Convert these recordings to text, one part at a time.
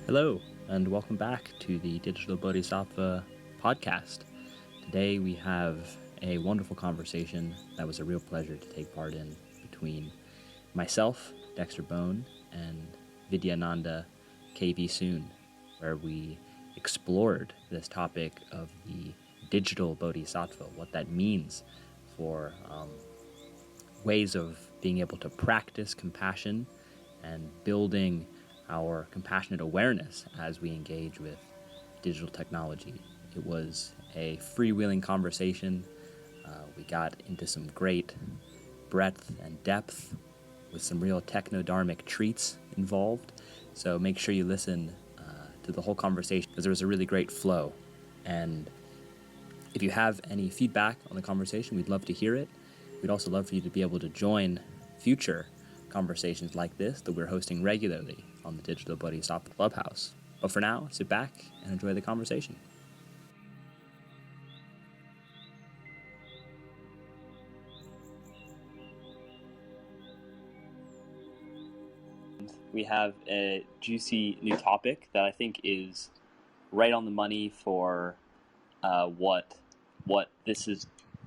Hello, and welcome back to the Digital Bodhisattva podcast. Today we have a wonderful conversation that was a real pleasure to take part in between myself, Dexter Bohn, and Vidayananda KV Soon, where we explored this topic of the Digital Bodhisattva, what that means for ways of being able to practice compassion and building our compassionate awareness as we engage with digital technology. It was a freewheeling conversation. We got into some great breadth and depth with some real techno-dharmic treats involved. So make sure you listen to the whole conversation because there was a really great flow. And if you have any feedback on the conversation, we'd love to hear it. We'd also love for you to be able to join future conversations like this that we're hosting regularly on the Digital Bodhisattva Clubhouse. But for now, sit back and enjoy the conversation. We have a juicy new topic that I think is right on the money for what this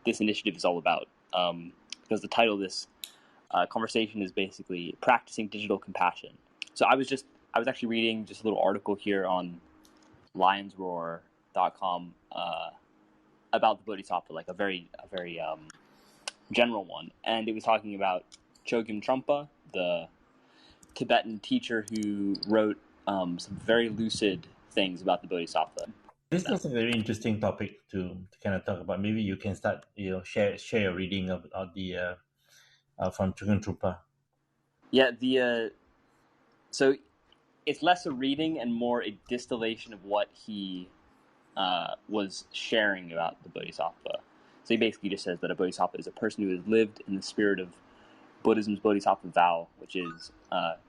initiative is all about. Because the title of this conversation is basically practicing digital compassion. So I was actually reading just a little article here on lionsroar.com about the Bodhisattva, like a very general one, and it was talking about Chogyam Trungpa, the Tibetan teacher who wrote some very lucid things about the Bodhisattva. This is a very interesting topic to kind of talk about. Maybe you can start, share your reading of the from Chogyam Trungpa. Yeah, so it's less a reading and more a distillation of what he was sharing about the Bodhisattva. So he basically just says that a Bodhisattva is a person who has lived in the spirit of Buddhism's Bodhisattva vow, which is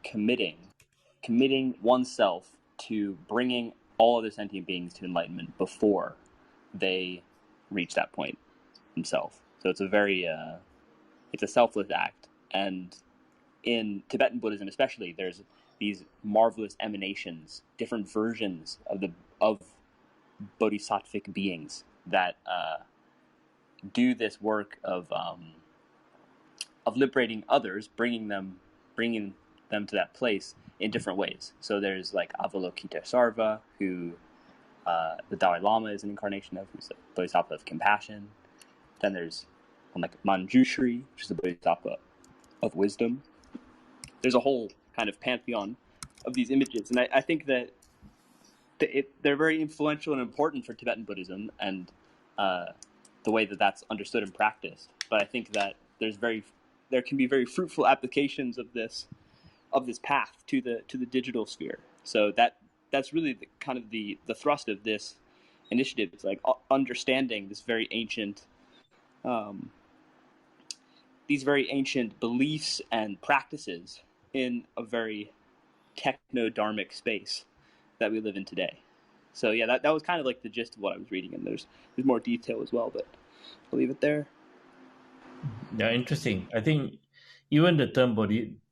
committing oneself to bringing all other sentient beings to enlightenment before they reach that point themselves. So it's it's a selfless act. And in Tibetan Buddhism especially, there's these marvelous emanations, different versions of bodhisattvic beings that do this work of liberating others, bringing them to that place in different ways. So there's like Avalokitesarva, who the Dalai Lama is an incarnation of, who's the Bodhisattva of compassion. Then there's like Manjushri, which is the Bodhisattva of wisdom. There's a whole kind of pantheon of these images, and I think that they're very influential and important for Tibetan Buddhism and the way that that's understood and practiced. But I think that there can be very fruitful applications of this path to the digital sphere. So that's really the thrust of this initiative. It's like understanding this very ancient these very ancient beliefs and practices in a very techno-dharmic space that we live in today. So yeah, that was kind of like the gist of what I was reading, and there's more detail as well, but I'll leave it there. Yeah, interesting. I think even the term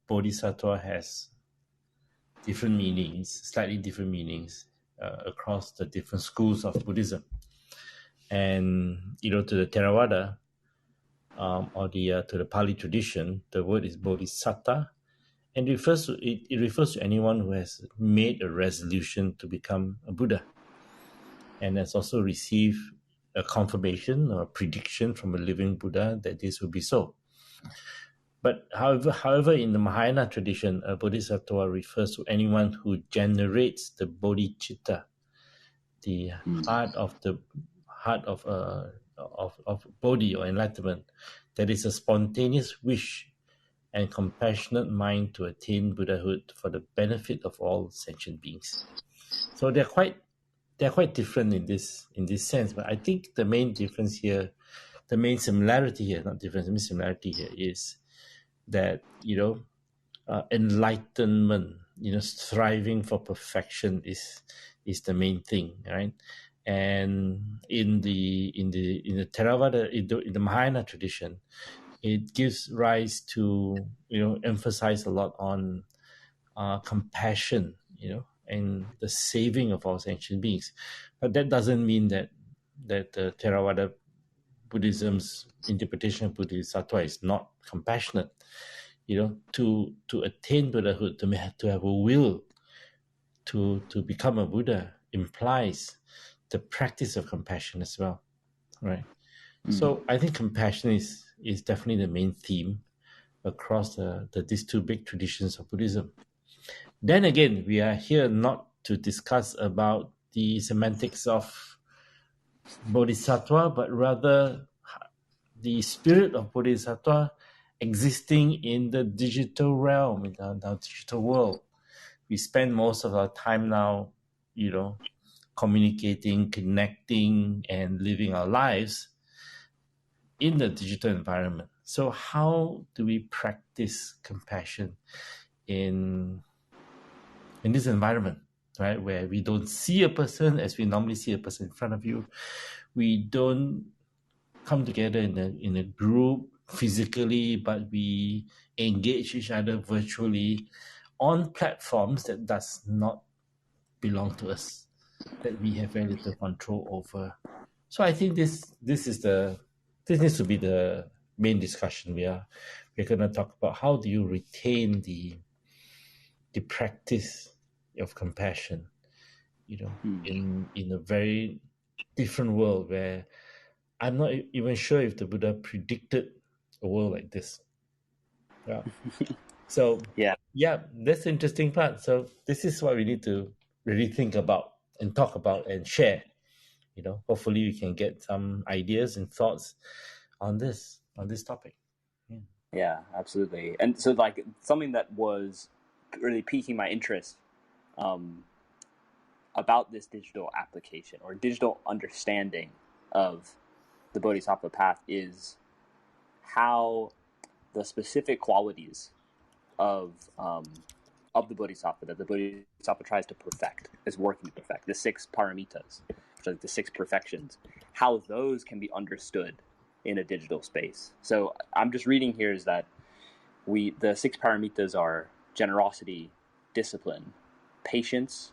bodhisattva has different meanings, slightly different meanings across the different schools of Buddhism. And to the Theravada or to the Pali tradition, the word is bodhisattva, and it refers to anyone who has made a resolution to become a Buddha, and has also received a confirmation or a prediction from a living Buddha that this will be so. But however, in the Mahayana tradition, a bodhisattva refers to anyone who generates the bodhicitta, the heart of bodhi or enlightenment, that is a spontaneous wish and compassionate mind to attain Buddhahood for the benefit of all sentient beings. So they're quite different in this sense. But I think the main similarity here is that enlightenment, striving for perfection is the main thing, right? And in the Theravada, in the Mahayana tradition, it gives rise to emphasize a lot on compassion, and the saving of all sentient beings. But that doesn't mean that the Theravada Buddhism's interpretation of Bodhisattva is not compassionate. To attain Buddhahood, to have a will to become a Buddha implies the practice of compassion as well, right? So I think compassion is definitely the main theme across these two big traditions of Buddhism. Then again, we are here not to discuss about the semantics of Bodhisattva, but rather the spirit of Bodhisattva existing in the digital realm, in the digital world. We spend most of our time now, communicating, connecting, and living our lives in the digital environment. So how do we practice compassion in this environment, right? Where we don't see a person as we normally see a person in front of you. We don't come together in a group physically, but we engage each other virtually on platforms that does not belong to us, that we have very little control over. So I think this needs to be the main discussion. We're going to talk about how do you retain the practice of compassion, in a very different world where I'm not even sure if the Buddha predicted a world like this. Yeah. So yeah, that's the interesting part. So this is what we need to really think about and talk about and share. Hopefully we can get some ideas and thoughts on this topic. Yeah, absolutely. And so, like, something that was really piquing my interest about this digital application or digital understanding of the Bodhisattva path is how the specific qualities of the Bodhisattva that the Bodhisattva tries to perfect, is working to perfect, the 6 paramitas, which are like the 6 perfections, how those can be understood in a digital space. So I'm just reading here is that the 6 paramitas are generosity, discipline, patience,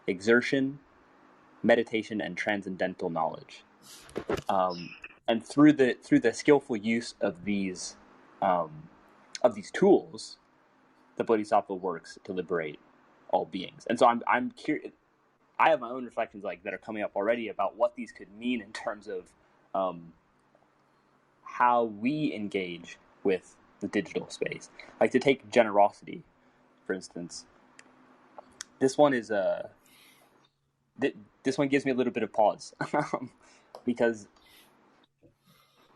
exertion, meditation, and transcendental knowledge. And through the skillful use of these tools, the Bodhisattva works to liberate all beings. And so I'm curious. I have my own reflections that are coming up already about what these could mean in terms of how we engage with the digital space. Like, to take generosity, for instance. This one is this one gives me a little bit of pause because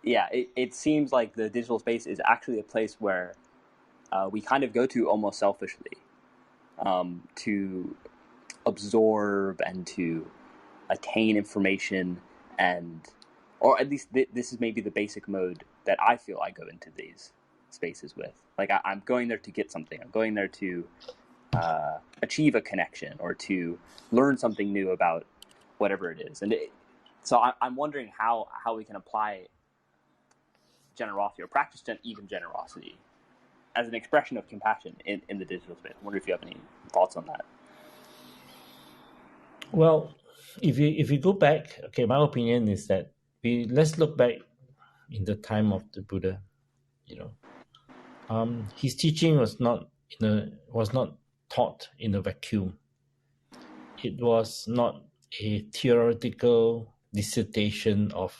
it seems like the digital space is actually a place where we kind of go to almost selfishly to absorb and to attain information, or at least this is maybe the basic mode that I feel I go into these spaces with. Like, I'm going there to get something. I'm going there to achieve a connection or to learn something new about whatever it is. And so I'm wondering how we can apply generosity or practice even generosity as an expression of compassion in the digital space. I wonder if you have any thoughts on that. Well, if you go back, okay, my opinion is that let's look back in the time of the Buddha. His teaching was not taught in a vacuum. It was not a theoretical dissertation of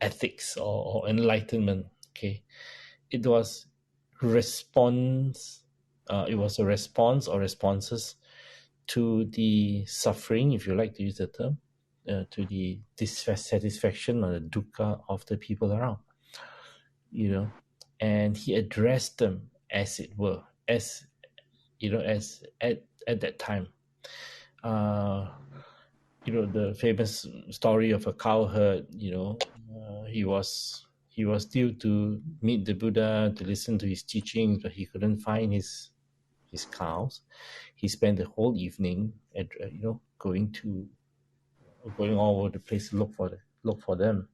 ethics or enlightenment. Okay, it was response. It was a response or responses to the suffering, if you like to use the term, to the dissatisfaction or the dukkha of the people around. And he addressed them as it were, as at that time. The famous story of a cowherd. He was due to meet the Buddha to listen to his teachings, but he couldn't find his cows. He spent the whole evening going all over the place to look for them.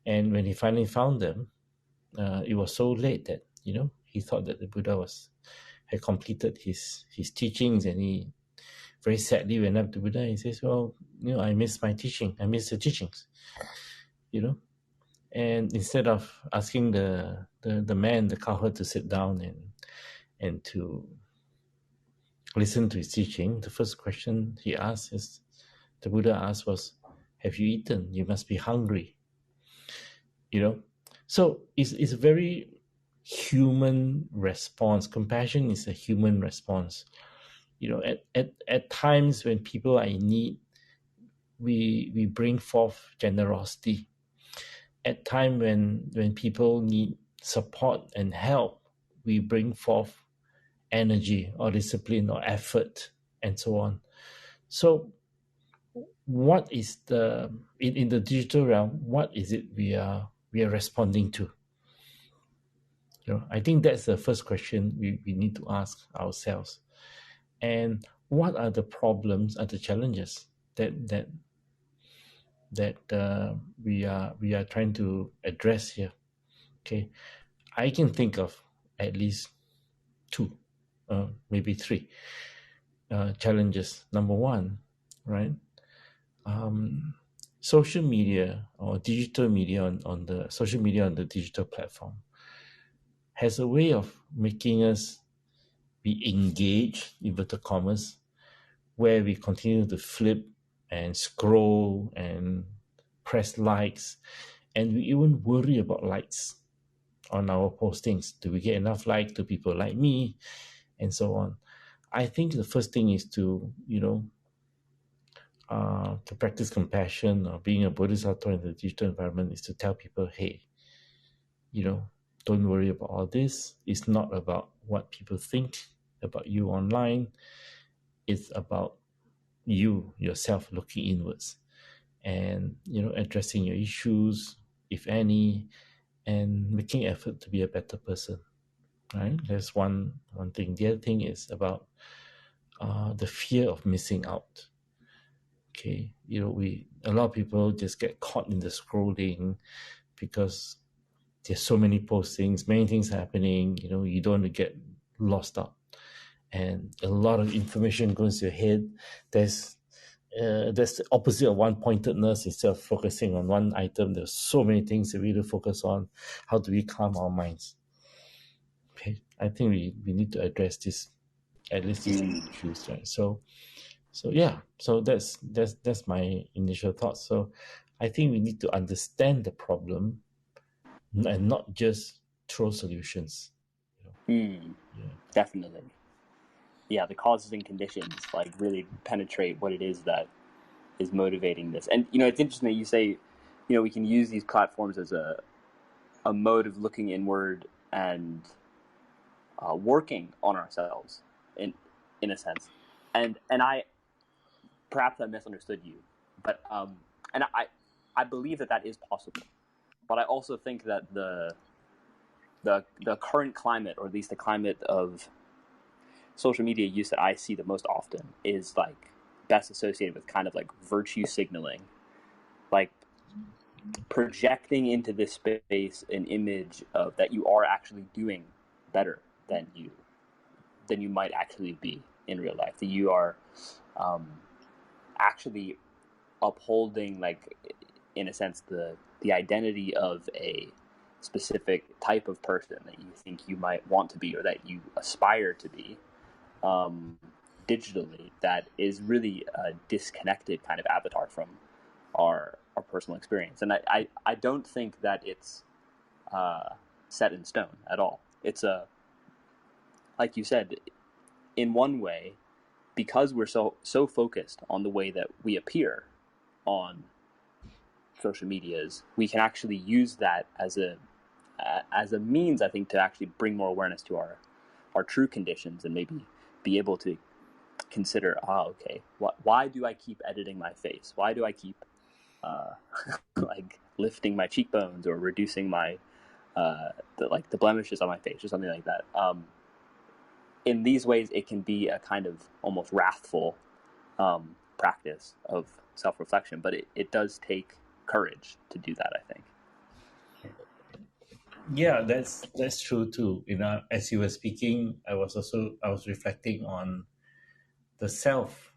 And when he finally found them, it was so late that he thought that the Buddha had completed his teachings, and very sadly went up to Buddha and he says, well, I miss my teaching. I miss the teachings, And instead of asking the man, the cowherd, to sit down and to listen to his teaching, the first question the Buddha asked was, have you eaten? You must be hungry. So it's a very human response. Compassion is a human response. At times when people are in need, we bring forth generosity. At time when people need support and help, we bring forth energy or discipline or effort and so on. So what is in the digital realm, what is it we are responding to? I think that's the first question we need to ask ourselves. And what are the problems, are the challenges that we are trying to address here? Okay, I can think of at least two, maybe three challenges. Number one, right? Social media or digital media on the social media on the digital platform has a way of making us be engaged, inverted commas, where we continue to flip and scroll and press likes, and we even worry about likes on our postings. Do we get enough likes? Do people like me? And so on. I think the first thing is to practice compassion or being a bodhisattva in the digital environment is to tell people, hey, don't worry about all this. It's not about what people think about you online. It's about you, yourself, looking inwards and, addressing your issues, if any, and making effort to be a better person, right? That's one thing. The other thing is about the fear of missing out. Okay, a lot of people just get caught in the scrolling because there's so many postings, many things happening. You don't want to get lost out, and a lot of information goes to your head. There's the opposite of one-pointedness. Instead of focusing on one item, there's so many things that we need to focus on. How do we calm our minds? Okay, I think we need to address this, at least these issues, right? So yeah, so that's my initial thoughts. So I think we need to understand the problem and not just throw solutions. Definitely. Yeah, the causes and conditions really penetrate what it is that is motivating this. And it's interesting that you say, we can use these platforms as a mode of looking inward and working on ourselves in a sense. And I perhaps I misunderstood you, but and I believe that is possible. But I also think that the current climate, or at least the climate of social media use that I see the most often, is best associated with kind of virtue signaling, projecting into this space an image of that you are actually doing better than you might actually be in real life, that you are actually upholding in a sense the identity of a specific type of person that you think you might want to be or that you aspire to be digitally, that is really a disconnected kind of avatar from our personal experience. And I don't think that it's set in stone at all. It's like you said, in one way, because we're so focused on the way that we appear on social medias, we can actually use that as a means, I think, to actually bring more awareness to our true conditions, and maybe be able to consider, okay, why do I keep editing my face? Why do I keep lifting my cheekbones or reducing my the blemishes on my face or something like that? In these ways, it can be a kind of almost wrathful practice of self-reflection, but it does take courage to do that, I think. Yeah, that's true too. As you were speaking, I was reflecting on the self,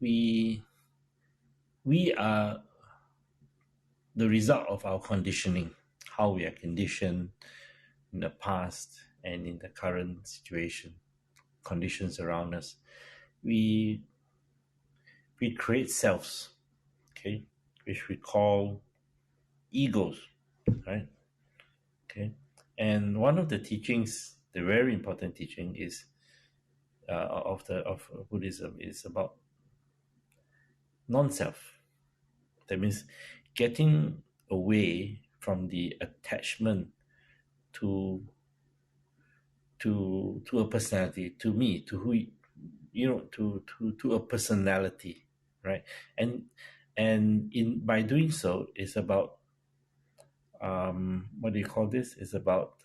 we are the result of our conditioning, how we are conditioned in the past and in the current situation, conditions around us. We create selves, okay, which we call egos, right? Okay, and one of the teachings, the very important teaching, is of Buddhism is about non-self. That means getting away from the attachment to a personality, to me, to who to a personality, right? And in by doing so, it's about what do you call this? It's about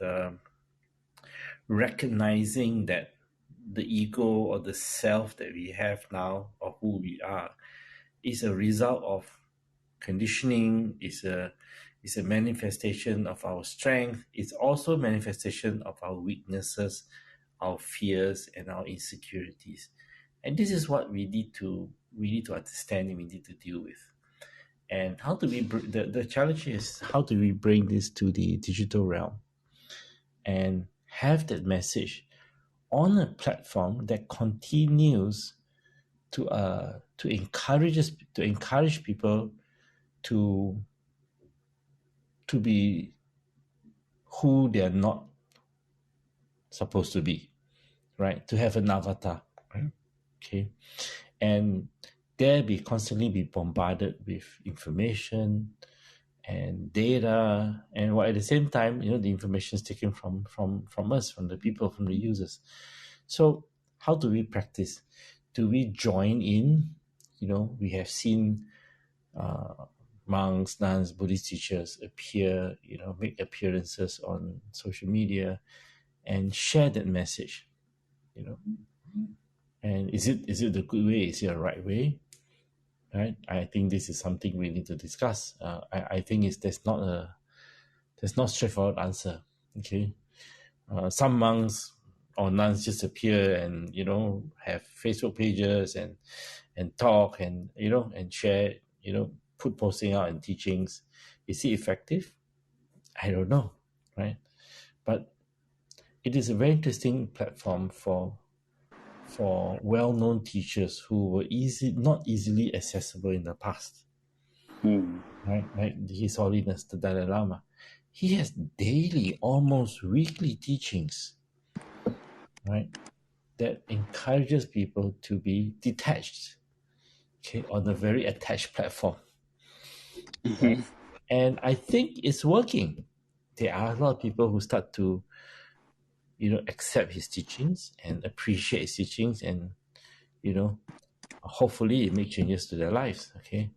recognizing that the ego or the self that we have now, or who we are, is a result of conditioning, is a manifestation of our strength. It's also a manifestation of our weaknesses, our fears, and our insecurities. And this is what we need to understand and we need to deal with. And how do we the challenge is, how do we bring this to the digital realm and have that message on a platform that continues to encourage people to be who they are not supposed to be, right? To have an avatar, right? Okay, and there constantly be bombarded with information and data, and while at the same time, the information is taken from us, from the people, from the users. So how do we practice? Do we join in? We have seen monks, nuns, Buddhist teachers appear, make appearances on social media and share that message, And is it the good way? Is it the right way? Right? I think this is something we need to discuss. I think there's not straightforward answer. Okay, some monks or nuns just appear and have Facebook pages and talk and and share, put posting out and teachings. Is it effective? I don't know, right? But it is a very interesting platform for well-known teachers who were not easily accessible in the past. Right? His Holiness the Dalai Lama, he has daily, almost weekly teachings, right, that encourages people to be detached, okay, on a very attached platform. Right? And I think it's working. There are a lot of people who start to accept his teachings and appreciate his teachings, and hopefully it makes changes to their lives. Okay,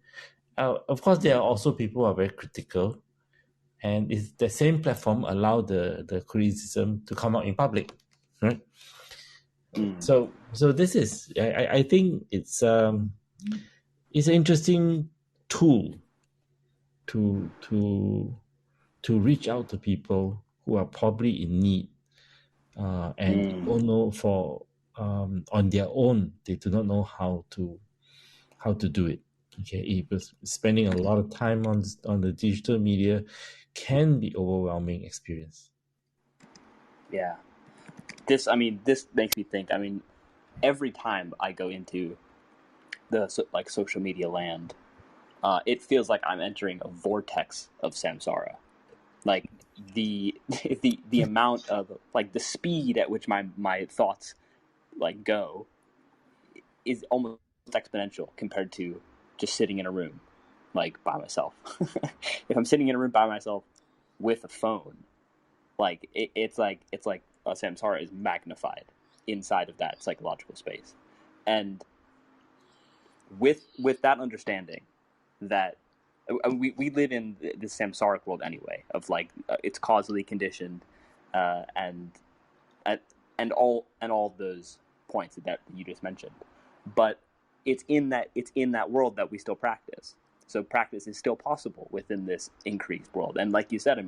of course there are also people who are very critical, and it's the same platform allow the criticism to come out in public, right? So this is, I think it's an interesting tool to reach out to people who are probably in need, and don't know on their own, they do not know how to do it. Okay, spending a lot of time on the digital media can be overwhelming experience. Yeah. This makes me think. Every time I go into the social media land, it feels like I'm entering a vortex of samsara. Like the amount of the speed at which my thoughts go is almost exponential compared to just sitting in a room by myself. If I'm sitting in a room by myself with a phone, it's like a samsara is magnified inside of that psychological space. And with that understanding that we live in this samsaric world anyway, of it's causally conditioned, and all those points that you just mentioned, but it's in that world that we still practice. So practice is still possible within this increased world. And like you said,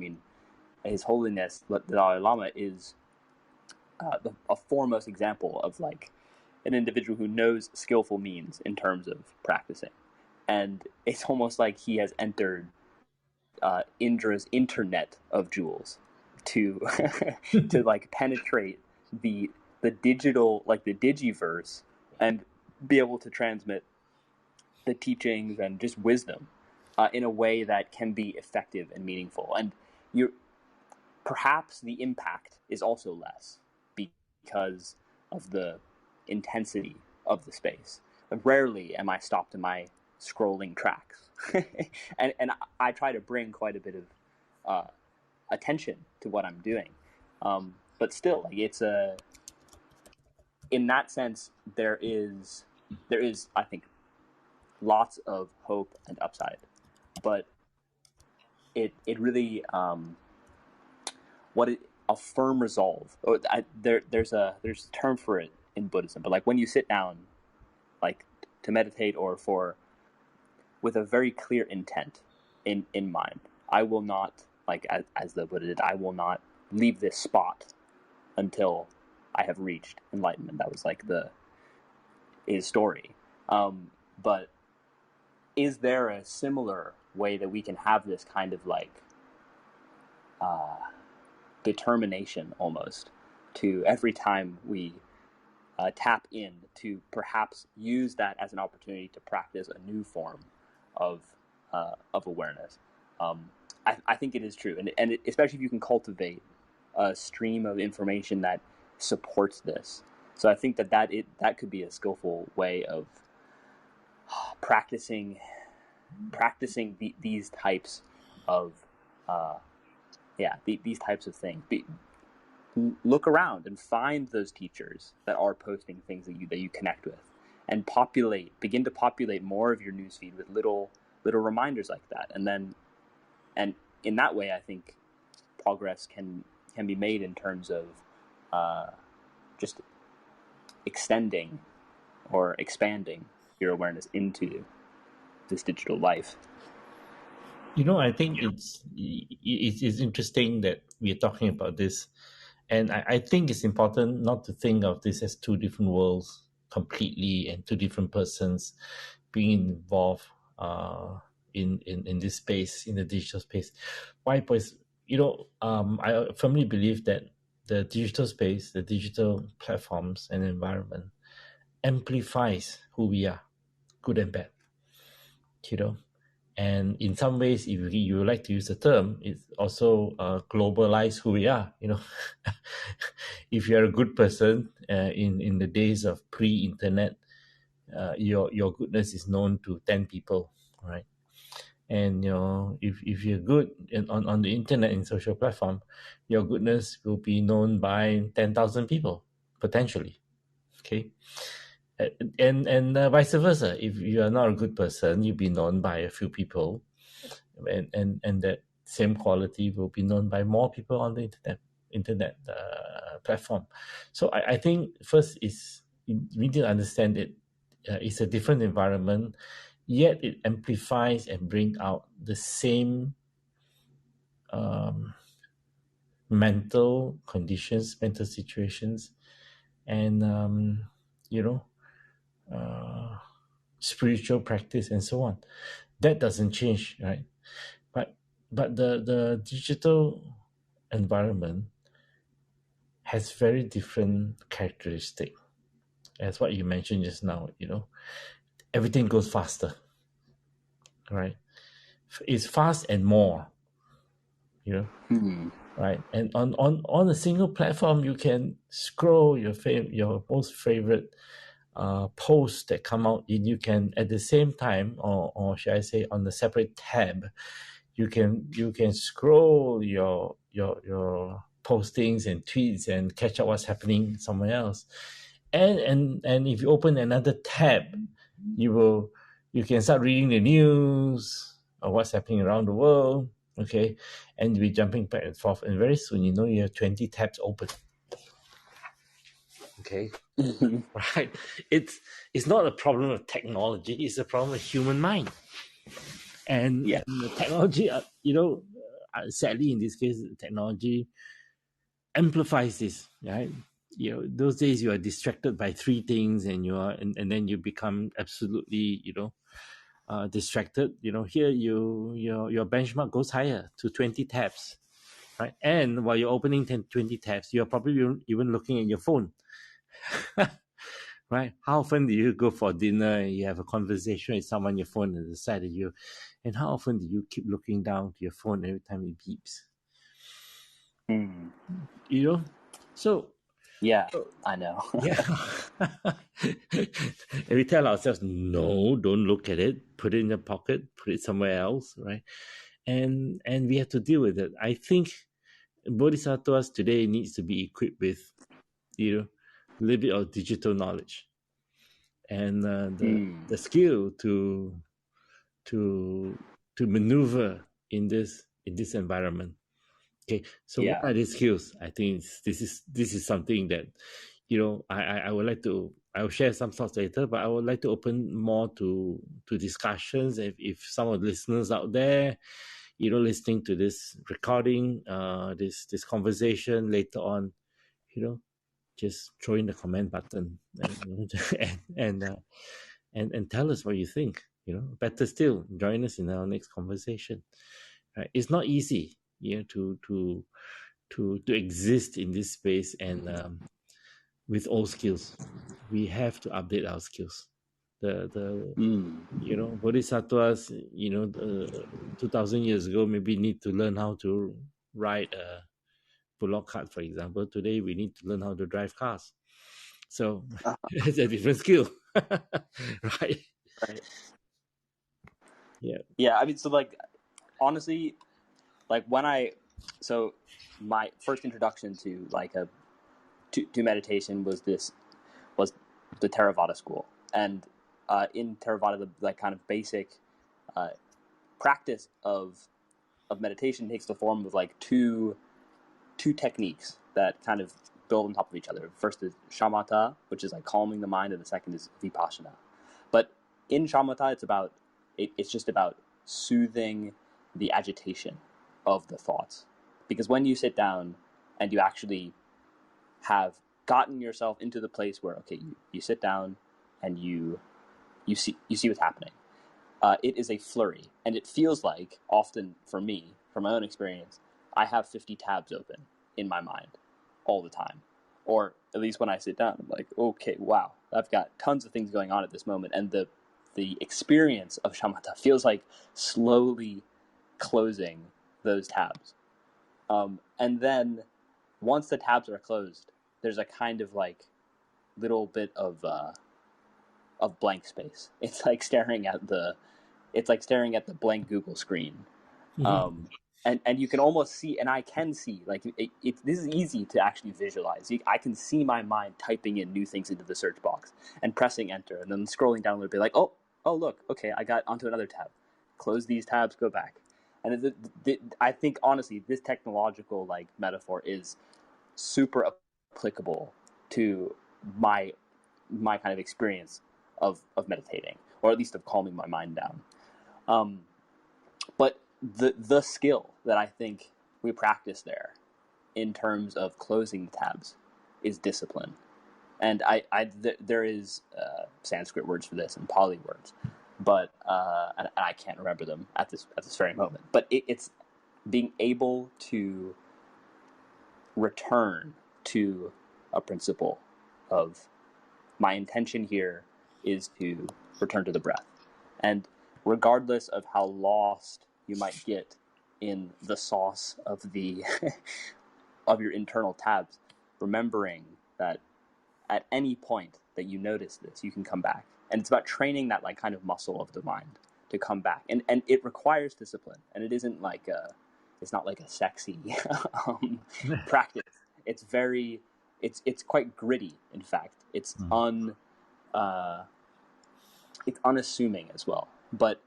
His Holiness the Dalai Lama is a foremost example of an individual who knows skillful means in terms of practicing. And it's almost like he has entered Indra's internet of jewels to to like penetrate the digital, like the digiverse, and be able to transmit the teachings and just wisdom in a way that can be effective and meaningful. And you perhaps the impact is also less because of the intensity of the space. Rarely am I stopped in my scrolling tracks. and I try to bring quite a bit of attention to what I'm doing. But still, like, it's in that sense, there is, I think, lots of hope and upside. But it really, a firm resolve. There's a term for it in Buddhism, but like when you sit down, like to meditate or with a very clear intent in mind, I will not, like as the Buddha did, I will not leave this spot until I have reached enlightenment. That was like his story. But is there a similar way that we can have this kind of like determination almost to every time we tap in to perhaps use that as an opportunity to practice a new form of awareness? I think it is true, and especially if you can cultivate a stream of information that supports this. So I think that could be a skillful way of practicing these types of these types of things. Look around and find those teachers that are posting things that you connect with, and begin to populate more of your newsfeed with little reminders like that, and in that way, I think progress can be made in terms of just extending or expanding your awareness into this digital life. I think it's interesting that we're talking about this, and I think it's important not to think of this as two different worlds completely and two different persons being involved in this space, in the digital space. Why? Because I firmly believe that the digital space, the digital platforms and environment amplifies who we are, good and bad. And in some ways, if you like to use the term, it's also globalize who we are. If you're a good person in the days of pre-internet, your goodness is known to 10 people, right? And if you're good on the internet, in social platform, your goodness will be known by 10,000 people potentially. Okay. And vice versa. If you are not a good person, you'll be known by a few people, and that same quality will be known by more people on the internet platform. So I think first is we need to understand it. It's a different environment, yet it amplifies and brings out the same mental conditions, mental situations, and spiritual practice and so on. That doesn't change, right? But the digital environment has very different characteristics. As what you mentioned just now, everything goes faster, right? It's fast and more, right? And on a single platform, you can scroll your most favorite posts that come out, and you can at the same time, or should I say, on a separate tab, you can scroll your postings and tweets and catch up what's happening somewhere else. And if you open another tab, you can start reading the news or what's happening around the world. Okay, and you'll be jumping back and forth, and very soon you have 20 tabs open. Okay. Right. It's not a problem of technology, it's a problem of human mind. And the technology, sadly in this case, the technology amplifies this, right? those days you are distracted by three things, and and then you become absolutely, distracted. Here your benchmark goes higher to 20 tabs, right? And while you're opening 20 tabs, you're probably even looking at your phone. Right? How often do you go for dinner and you have a conversation with someone on your phone at the side of you? And how often do you keep looking down to your phone every time it beeps? So Yeah, I know. yeah. And we tell ourselves, no, don't look at it. Put it in your pocket. Put it somewhere else, right? And we have to deal with it. I think Bodhisattvas today needs to be equipped with, a little bit of digital knowledge and the skill to maneuver in this environment. Okay, so what are these skills? I think this is something that I would like to. I will share some thoughts later, but I would like to open more to discussions. If some of the listeners out there, listening to this recording, this conversation later on, just throw in the comment button and tell us what you think. Better still, join us in our next conversation. Right? It's not easy, to exist in this space, and with all skills, we have to update our skills. The Bodhisattvas, 2,000 years ago, maybe need to learn how to ride a bullock cart, for example. Today, we need to learn how to drive cars. So it's a different skill, right? Right. Yeah. Yeah, I mean, so like, honestly, like so my first introduction to to meditation was the Theravada school, and in Theravada, the kind of basic practice of meditation takes the form of like two techniques that kind of build on top of each other. First is Shamata, which is like calming the mind, and the second is Vipassana. But in Shamata, it's just about soothing the agitation of the thoughts. Because when you sit down and you actually have gotten yourself into the place where, okay, you sit down and you see what's happening, it is a flurry, and it feels like, often for me, from my own experience, I have 50 tabs open in my mind all the time. Or at least when I sit down, I'm like, okay, wow, I've got tons of things going on at this moment, and the experience of shamatha feels like slowly closing those tabs. And then once the tabs are closed, there's a kind of like little bit of blank space. It's like staring at the blank Google screen. And you can almost see, and I can see, like, this is easy to actually visualize. I can see my mind typing in new things into the search box and pressing enter, and then scrolling down a little bit, like, oh, look, okay, I got onto another tab. Close these tabs, go back. And I think, honestly, this technological, like, metaphor is super applicable to my kind of experience of meditating, or at least of calming my mind down. But the skill that I think we practice there, in terms of closing the tabs, is discipline. And there is Sanskrit words for this and Pali words, but and I can't remember them at this very moment. But it's being able to return to a principle of, my intention here is to return to the breath. And regardless of how lost you might get in the sauce of the of your internal tabs, remembering that at any point that you notice this, you can come back. And it's about training that, like, kind of muscle of the mind to come back. And it requires discipline. And it isn't like it's not like a sexy practice. It's very, it's quite gritty, in fact. It's unassuming as well. But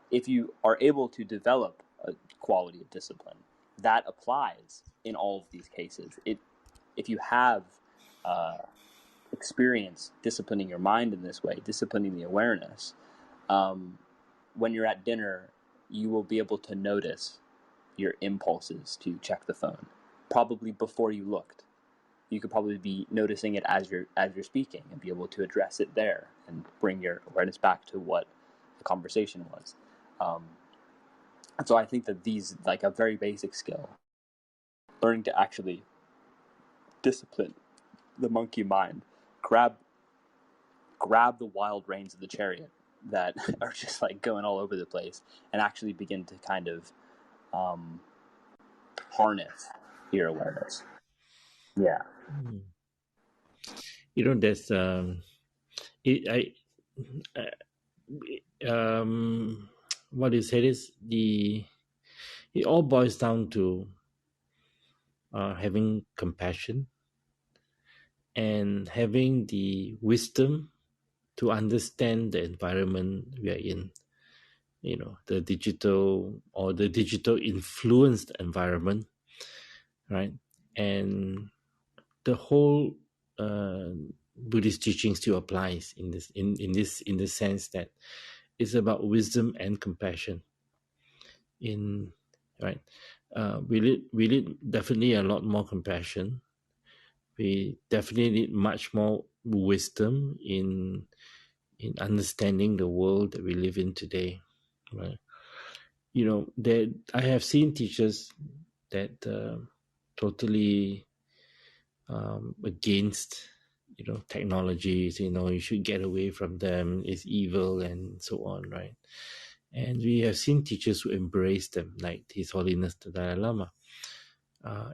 if you are able to develop a quality of discipline, that applies in all of these cases. If you have experience disciplining your mind in this way, disciplining the awareness, when you're at dinner, you will be able to notice your impulses to check the phone, probably before you looked. you could probably be noticing it as you're speaking and be able to address it there and bring your awareness back to what the conversation was. And so I think that these, like a very basic skill, learning to actually discipline the monkey mind, grab the wild reins of the chariot that are just like going all over the place, and actually begin to kind of harness your awareness. Yeah. There's what you said is it all boils down to having compassion and having the wisdom to understand the environment we are in. The digital or the digital influenced environment, right? And the whole Buddhist teaching still applies in the sense that it's about wisdom and compassion. We need definitely a lot more compassion. We definitely need much more wisdom in understanding the world that we live in today, right? That I have seen teachers that totally against technologies. You should get away from them, it's evil and so on, right? And we have seen teachers who embrace them, like His Holiness the Dalai Lama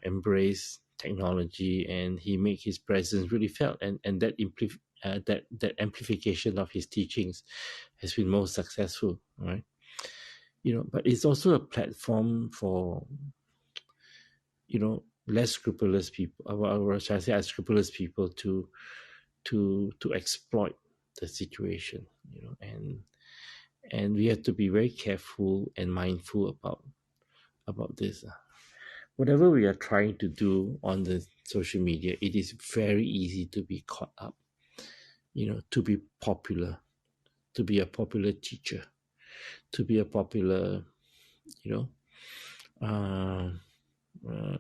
embrace technology, and he make his presence really felt, and that that amplification of his teachings has been most successful, right? But it's also a platform for less scrupulous people, or should I say unscrupulous people, to exploit the situation, and we have to be very careful and mindful about this. Whatever we are trying to do on the social media, it is very easy to be caught up, to be popular, to be a popular teacher, to be a popular,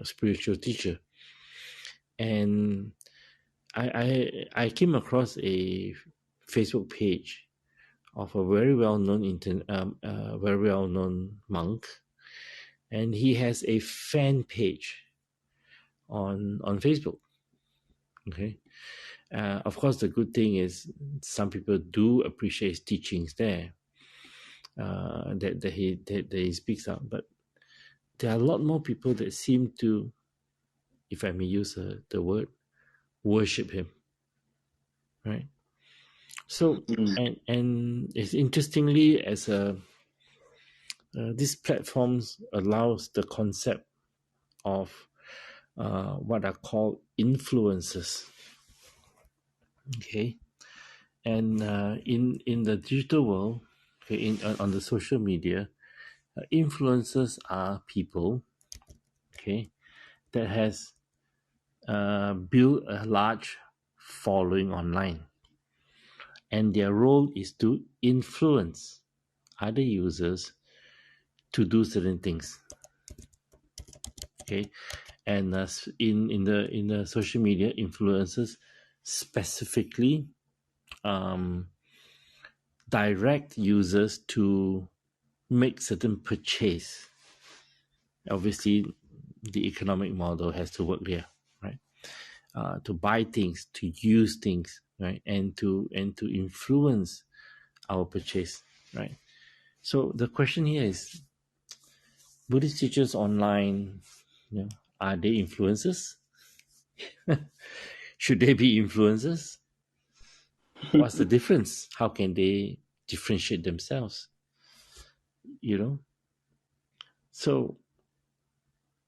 spiritual teacher. And I came across a Facebook page of a very well-known very well-known monk, and he has a fan page on Facebook. Okay, of course, the good thing is some people do appreciate his teachings there, that he speaks out, but there are a lot more people that seem to, if I may use the word, worship him, right? So, and it's interestingly, as these platforms allows the concept of what are called influencers. Okay, and in the digital world, okay, on the social media, influencers are people, okay, that has built a large following online, and their role is to influence other users to do certain things. Okay, and in the social media, influencers specifically direct users to make certain purchase. Obviously, the economic model has to work there, right? To buy things, to use things, right, and to influence our purchase, right? So the question here is, Buddhist teachers online, are they influencers? Should they be influencers? What's the difference? How can they differentiate themselves? So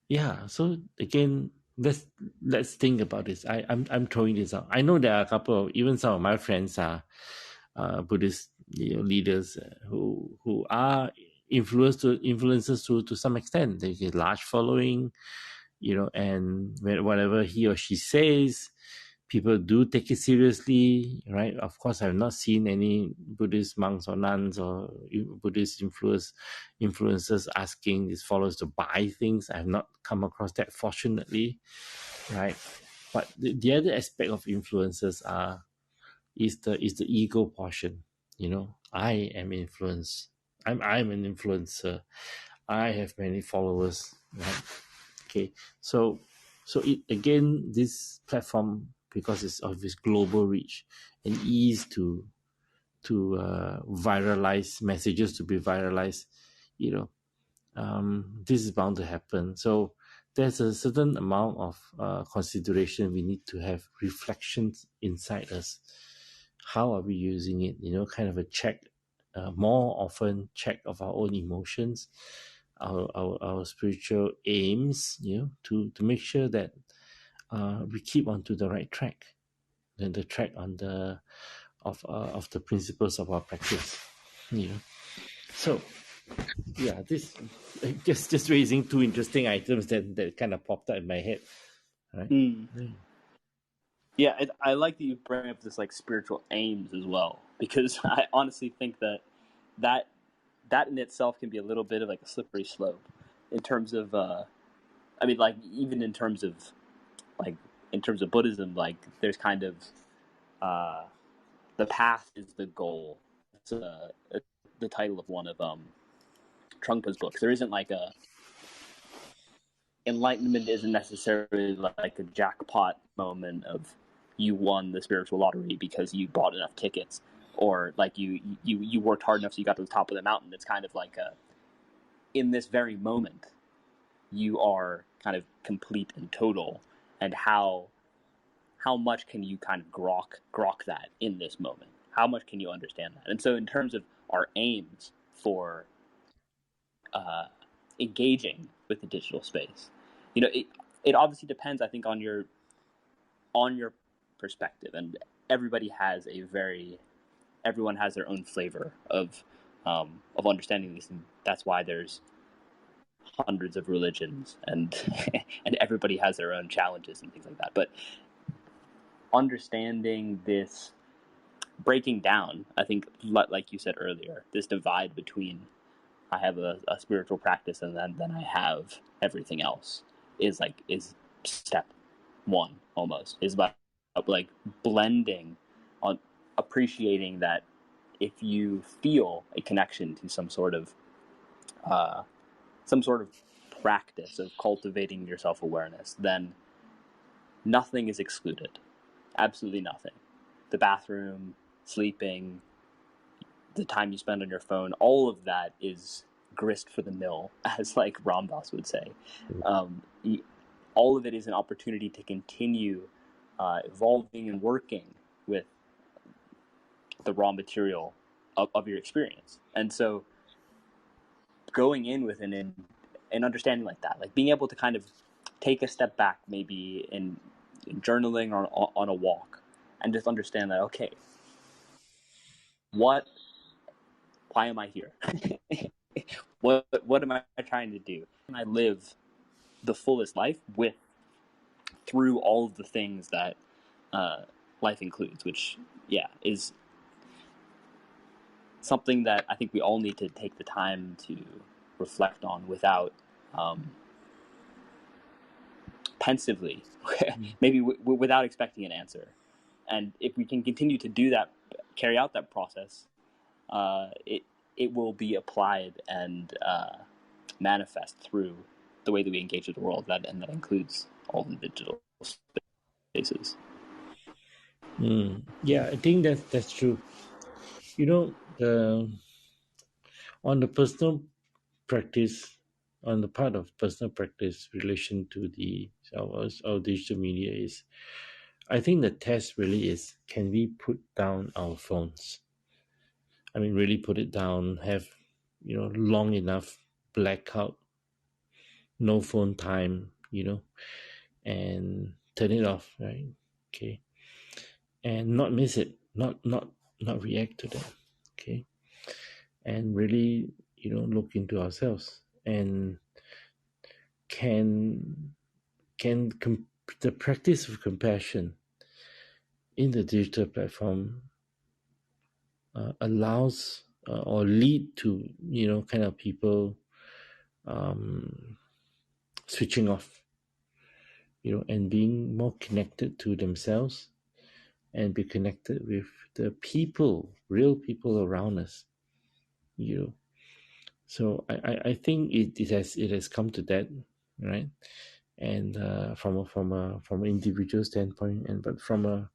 yeah. So again, let's think about this. I'm throwing this out. I know there are a couple of, even some of my friends are Buddhist leaders who are influencers to some extent. They get large following, and whatever he or she says, people do take it seriously, right? Of course, I've not seen any Buddhist monks or nuns or Buddhist influencers asking his followers to buy things. I have not come across that, fortunately, right? But the other aspect of influencers is the ego portion. I am influence. I'm an influencer. I have many followers. Right? Okay, so it again, this platform, because it's of its global reach and ease to viralize messages, to be viralized, this is bound to happen. So there's a certain amount of consideration. We need to have reflections inside us. How are we using it? Kind of a check, more often check of our own emotions, our spiritual aims, to make sure that we keep onto the right track, and the track on the of the principles of our practice. So yeah, this just raising two interesting items that kind of popped up in my head, right? Yeah, I like that you bring up this like spiritual aims as well, because I honestly think that in itself can be a little bit of like a slippery slope in terms of I mean, like, even in terms of Buddhism, like, there's kind of the path is the goal. It's the title of one of Trungpa's books. There isn't like a enlightenment isn't necessarily like a jackpot moment of you won the spiritual lottery because you bought enough tickets, or like you worked hard enough so you got to the top of the mountain. It's kind of like in this very moment you are kind of complete and total, and how much can you kind of grok that in this moment? How much can you understand that? And so in terms of our aims for engaging with the digital space, it obviously depends, I think, on your perspective, and everyone has their own flavor of understanding these, and that's why there's hundreds of religions, and and everybody has their own challenges and things like that. But understanding this, breaking down, I think, like you said earlier, this divide between I have a spiritual practice and then I have everything else is step one, almost, is about like blending, on appreciating that if you feel a connection to some sort of practice of cultivating your self-awareness, then nothing is excluded. Absolutely nothing. The bathroom, sleeping, the time you spend on your phone, all of that is grist for the mill, as like Ram Dass would say. All of it is an opportunity to continue evolving and working with the raw material of your experience. And so going in with an understanding like that, like being able to kind of take a step back, maybe in journaling or on a walk, and just understand that, okay, why am I here? What am I trying to do? Can I live the fullest life through all of the things that life includes, which, yeah, is something that I think we all need to take the time to reflect on without pensively, maybe without expecting an answer. And if we can continue to do that, carry out that process, it will be applied and manifest through the way that we engage with the world, and that includes all the digital spaces. Yeah, I think that's true. On the personal practice, on the part of personal practice relation to our digital media, is, I think the test really is, can we put down our phones? I mean, really put it down, have long enough blackout, no phone time, and turn it off, right? Okay, and not miss it, not react to that, okay, and really look into ourselves, and can the practice of compassion in the digital platform allows or lead to kind of people switching off, and being more connected to themselves and be connected with the people, real people around us. So I think it has come to that, right? And from an individual standpoint, but from a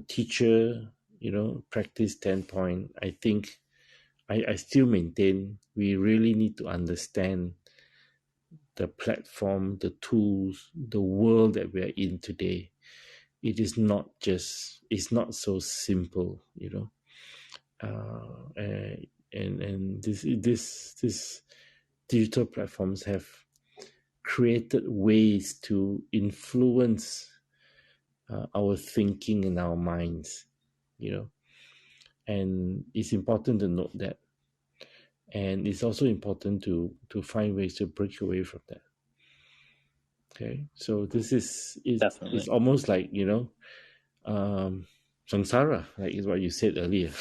teacher, practice standpoint, I think I still maintain we really need to understand the platform, the tools, the world that we are in today. It's not so simple, and this digital platforms have created ways to influence our thinking and our minds, and it's important to note that, and it's also important to find ways to break away from that. Okay, so this is Definitely. almost like samsara, like is what you said earlier.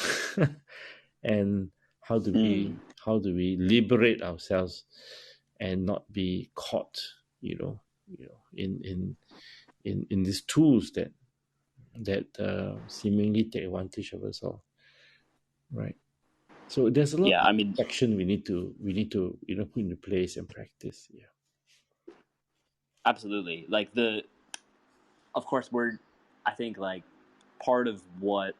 And how do we liberate ourselves and not be caught, in these tools that seemingly take advantage of us all, right? So there's a lot Yeah, of I mean, action we need to put into place and practice. Yeah. absolutely. Like of course, I think like part of what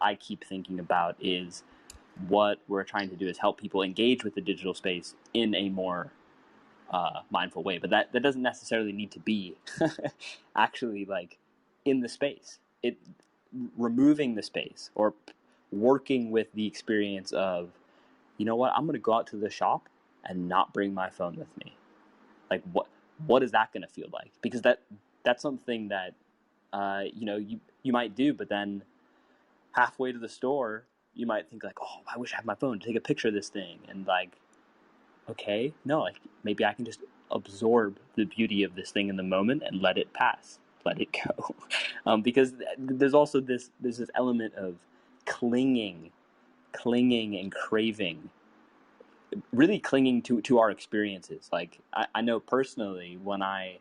I keep thinking about is what we're trying to do is help people engage with the digital space in a more mindful way. But that doesn't necessarily need to be actually like in the space. It removing the space or working with the experience of, you know what, I'm going to go out to the shop and not bring my phone with me. Like what is that going to feel like? Because that's something that you might do, but then halfway to the store you might think like, oh, I wish I had my phone to take a picture of this thing, and like, okay, no, like maybe I can just absorb the beauty of this thing in the moment and let it pass, let it go. Because there's also this element of clinging and craving, really clinging to our experiences. Like I know personally when I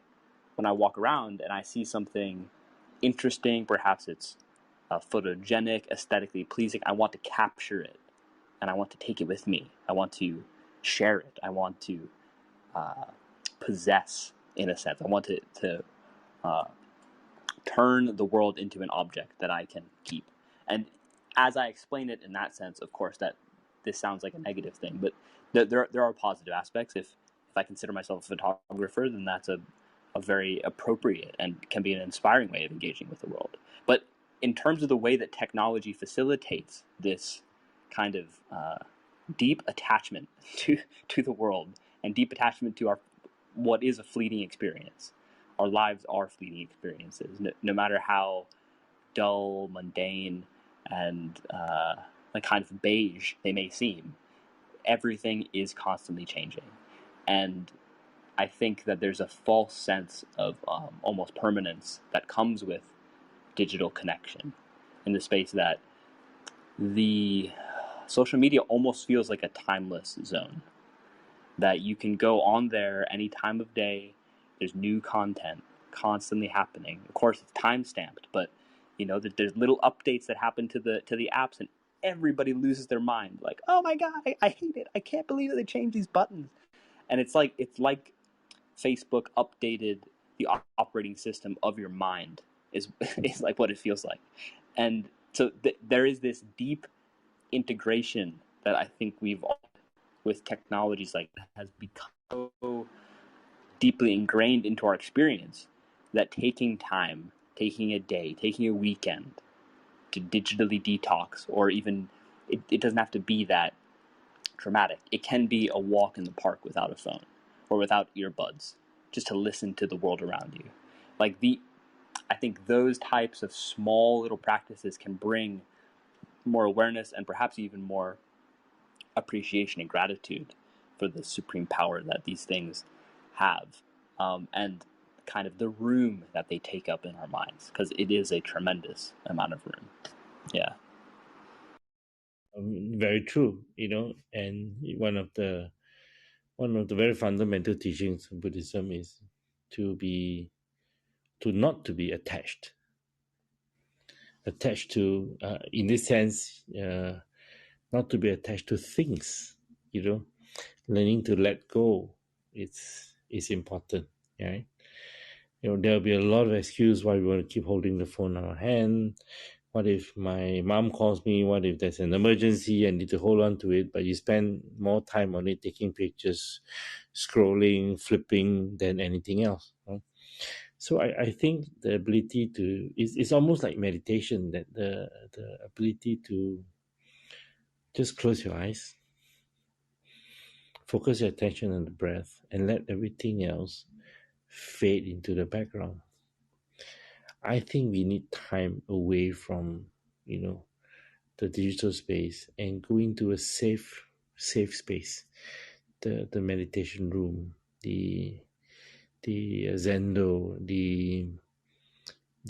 walk around and I see something interesting, perhaps it's photogenic, aesthetically pleasing, I want to capture it and I want to take it with me. I want to share it. I want to possess, in a sense. I want to uh, turn the world into an object that I can keep. And as I explain it in that sense, of course, that this sounds like a negative thing, but there are positive aspects. If I consider myself a photographer, then that's a very appropriate and can be an inspiring way of engaging with the world. But in terms of the way that technology facilitates this kind of deep attachment to the world and deep attachment to what is a fleeting experience. Our lives are fleeting experiences, no matter how dull, mundane, and like kind of beige they may seem. Everything is constantly changing, and I think that there's a false sense of almost permanence that comes with digital connection, in the space that the social media almost feels like a timeless zone, that you can go on there any time of day. There's new content constantly happening. Of course, it's time stamped, but there's little updates that happen to the apps, and everybody loses their mind. Like, oh my god, I hate it! I can't believe that they changed these buttons. And it's like Facebook updated the operating system of your mind. Is is like what it feels like, and so there is this deep integration that I think we've all, with technologies like that, has become so deeply ingrained into our experience that taking time, taking a day, taking a weekend to digitally detox, or even it doesn't have to be that dramatic. It can be a walk in the park without a phone or without earbuds, just to listen to the world around you. Like I think those types of small little practices can bring more awareness and perhaps even more appreciation and gratitude for the supreme power that these things have, and kind of the room that they take up in our minds, because it is a tremendous amount of room. Yeah. Very true. And one of the very fundamental teachings of Buddhism is to not to be attached to, in this sense, not to be attached to things. Learning to let go, is important, right? There'll be a lot of excuse why we want to keep holding the phone in our hand. What if my mom calls me? What if there's an emergency? I need to hold on to it. But you spend more time on it, taking pictures, scrolling, flipping, than anything else, right? So I think the ability to, it's almost like meditation, that the ability to just close your eyes, focus your attention on the breath, and let everything else fade into the background. I think we need time away from, the digital space, and go into a safe space, the meditation room, the zendo, the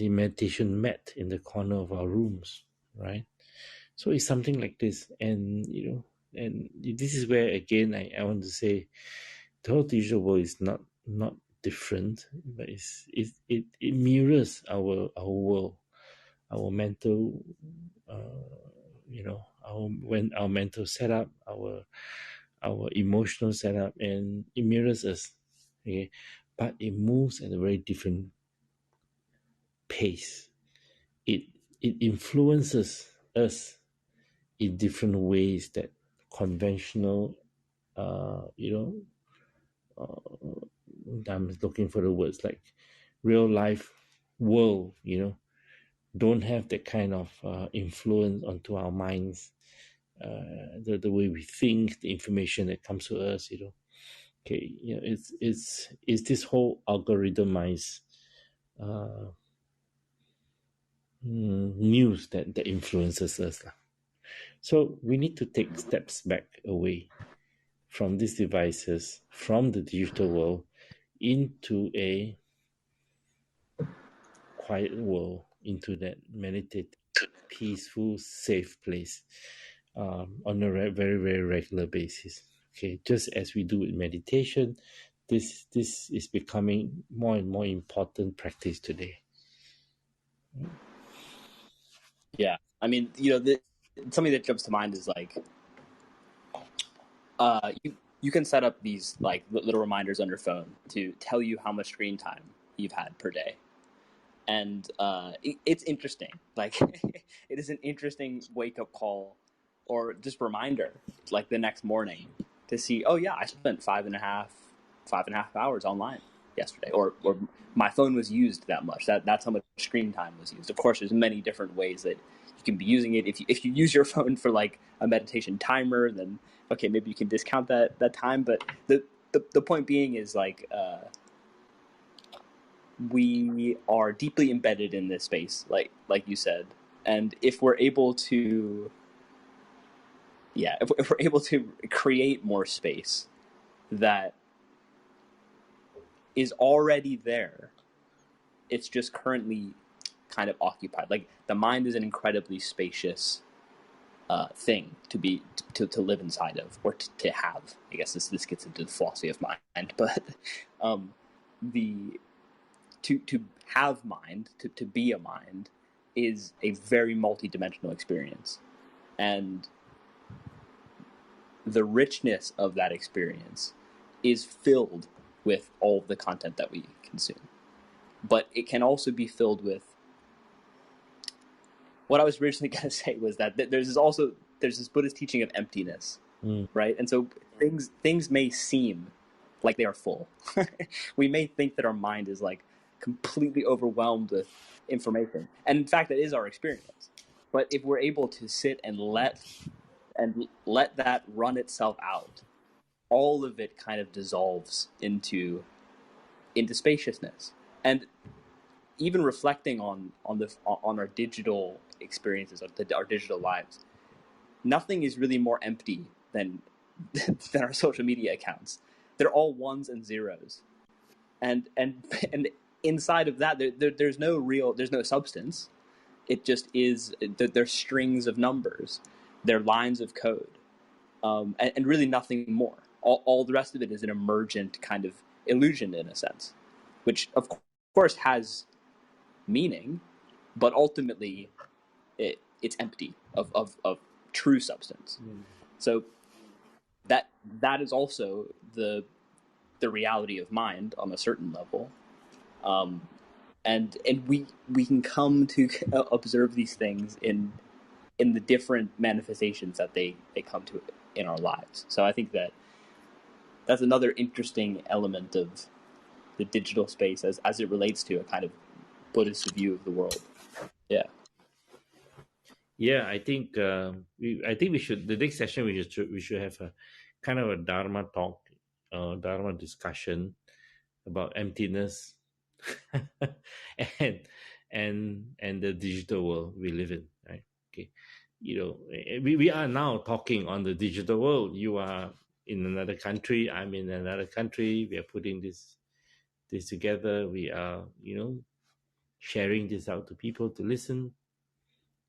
meditation mat in the corner of our rooms, right? So it's something like this, and and this is where again I want to say the whole digital world is not different, but it mirrors our world, our mental, our mental setup, our emotional setup, and it mirrors us. Okay, but it moves at a very different pace. It influences us in different ways that conventional, I'm looking for the words, like real life world, don't have that kind of influence onto our minds, the way we think, the information that comes to us, Okay, it's this whole algorithmized news that influences us. So we need to take steps back away from these devices, from the digital world, into a quiet world, into that meditative, peaceful, safe place, on a very, very regular basis. Okay, just as we do with meditation, this is becoming more and more important practice today. Yeah, I mean, something that jumps to mind is like, you can set up these like little reminders on your phone to tell you how much screen time you've had per day, and it's interesting. Like, it is an interesting wake up call, or just reminder, like the next morning, to see, oh yeah, I spent 5.5 hours online yesterday, or my phone was used that much. That's how much screen time was used. Of course, there's many different ways that you can be using it. If you use your phone for like a meditation timer, then okay, maybe you can discount that time. But the point being is like, we are deeply embedded in this space, like you said, and if we're able to, if we're able to create more space that is already there, it's just currently kind of occupied. Like, the mind is an incredibly spacious thing to live inside of, or to have. I guess this gets into the philosophy of mind, but the to have mind, to be a mind, is a very multidimensional experience, and the richness of that experience is filled with all of the content that we consume. But it can also be filled with, what I was originally going to say was that there's this Buddhist teaching of emptiness, right? And so things may seem like they are full. We may think that our mind is like completely overwhelmed with information, and in fact, that is our experience. But if we're able to sit and let that run itself out, all of it kind of dissolves into spaciousness. And even reflecting on our digital experiences, our digital lives, nothing is really more empty than our social media accounts. They're all ones and zeros, and inside of that, there's no substance. It just is. They're strings of numbers. They're lines of code, and really nothing more. All the rest of it is an emergent kind of illusion, in a sense. which of course has meaning, but ultimately it's empty of true substance. So that is also the reality of mind on a certain level, and we can come to observe these things in the different manifestations that they come to in our lives. So I think that's another interesting element of the digital space as it relates to a kind of Buddhist view of the world. Yeah. Yeah, I think we should, the next session we should have a kind of a Dharma talk, Dharma discussion about emptiness and and the digital world we live in, right? Okay, we are now talking on the digital world. You are in another country, I'm in another country. We are putting this together. We are sharing this out to people to listen,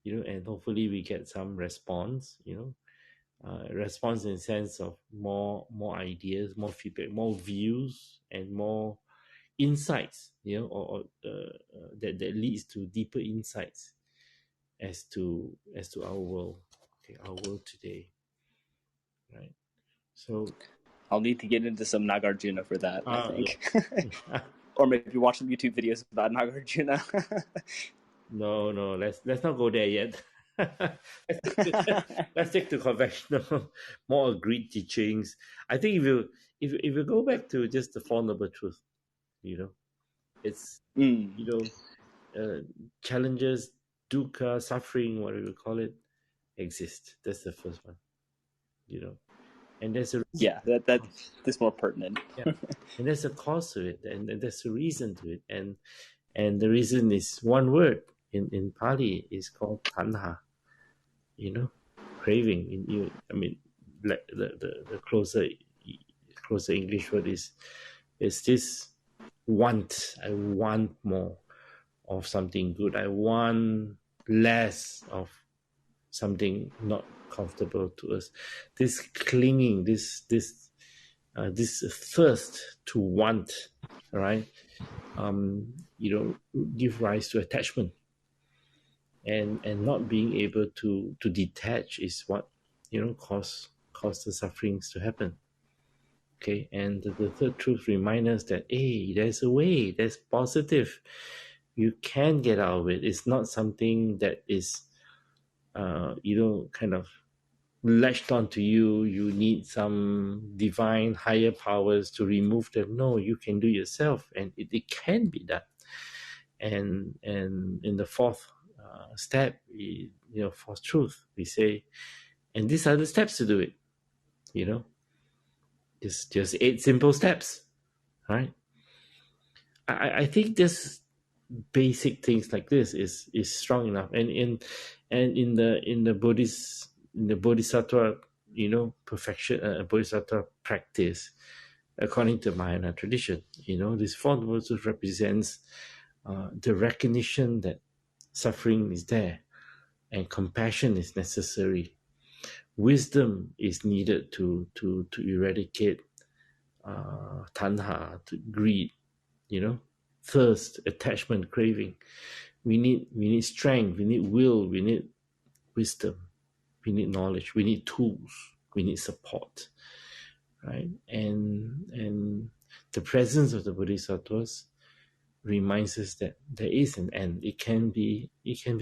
and hopefully we get some response, response in the sense of more ideas, more feedback, more views, and more insights, or that leads to deeper insights as to our world, our world today, right? So I'll need to get into some Nagarjuna for that, I think. Yeah. Or maybe watch some YouTube videos about Nagarjuna. No, let's not go there yet. let's stick to conventional, more agreed teachings. I think if you go back to just the Four Noble Truth, it's challenges, dukkha, suffering, whatever you call it, exist. That's the first one, and there's a reason. Yeah, that's more pertinent. Yeah, and there's a cause to it, and there's a reason to it, and the reason is one word in Pali is called tanha. Craving. I mean, like the closer English word is this want. I want more of something good. I want less of something not comfortable to us. This clinging, this thirst to want, right? Give rise to attachment, and not being able to detach is what cause the sufferings to happen. Okay, and the third truth reminds us that, hey, there's a way, there's positive. You can get out of it. It's not something that is kind of latched onto you. You need some divine higher powers to remove them. No, you can do yourself, and it can be done. And in the fourth step, fourth truth, we say, and these are the steps to do it. Just 8 simple steps, right? I think this basic things like this is strong enough, and in the Bodhisattva, perfection, Bodhisattva practice, according to Mahayana tradition, this four truths represents the recognition that suffering is there and compassion is necessary. Wisdom is needed to eradicate tanha, to greed, thirst, attachment, craving. We need strength, we need will, we need wisdom, we need knowledge, we need tools, we need support, right? And the presence of the Bodhisattvas reminds us that there is an end. It can be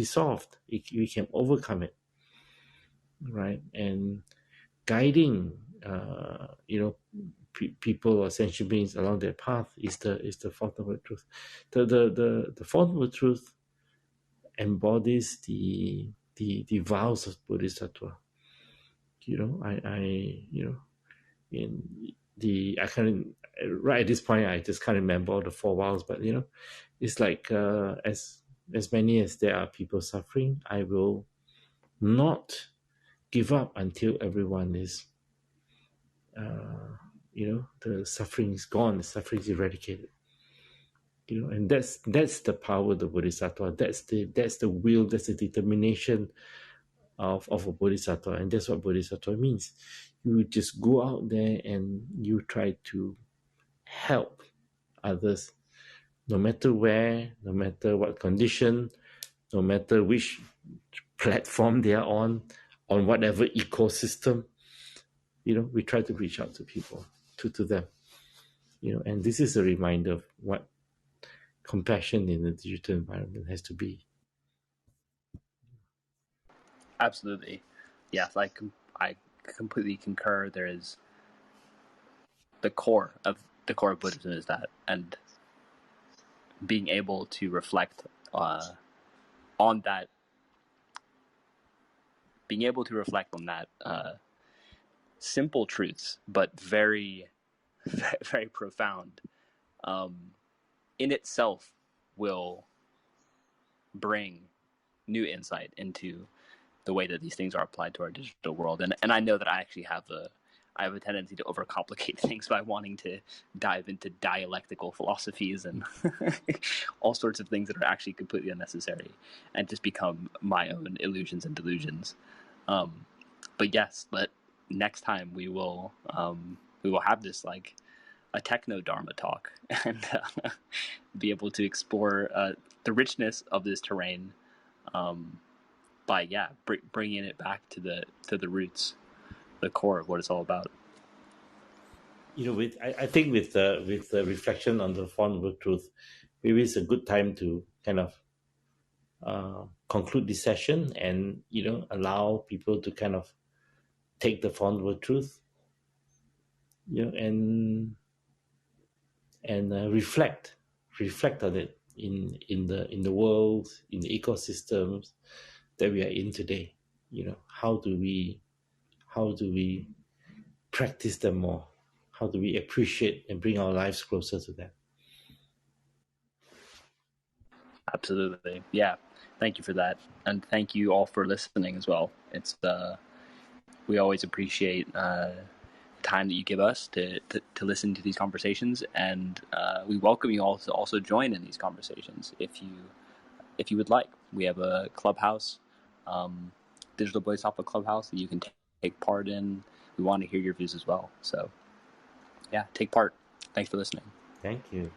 solved. We can overcome it, right? And guiding, people or sentient beings along their path is the fourth noble truth. The fourth noble truth embodies the vows of Bodhisattva. In I can't, right at this point, I just can't remember all the 4 vows, but it's like as many as there are people suffering, I will not give up until everyone is the suffering is gone, the suffering is eradicated. And that's the power of the Bodhisattva. That's the will, that's the determination of a Bodhisattva, and that's what Bodhisattva means. You just go out there and you try to help others no matter where, no matter what condition, no matter which platform they are on whatever ecosystem, we try to reach out to people, to them, and this is a reminder of what compassion in the digital environment has to be. Absolutely. Yes, I completely concur. There is the core of Buddhism is that, and being able to reflect on that, simple truths, but very, very profound, in itself will bring new insight into the way that these things are applied to our digital world. And I know that I actually have a tendency to overcomplicate things by wanting to dive into dialectical philosophies and all sorts of things that are actually completely unnecessary and just become my own illusions and delusions. But yes, but next time we will have this like a techno Dharma talk and be able to explore the richness of this terrain by bringing it back to the roots, the core of what it's all about. I think with the reflection on the Four Noble Truths, maybe it's a good time to kind of conclude this session and allow people to kind of take the Four Noble Truths, and reflect on it in the world, in the ecosystems that we are in today. How do we practice them more? How do we appreciate and bring our lives closer to them? Absolutely. Yeah. Thank you for that. And thank you all for listening as well. It's we always appreciate the time that you give us to listen to these conversations, and we welcome you all to also join in these conversations if you would like. We have a Clubhouse, Digital Bodhisattva Clubhouse, that you can take part in. We want to hear your views as well. So yeah, take part. Thanks for listening. Thank you.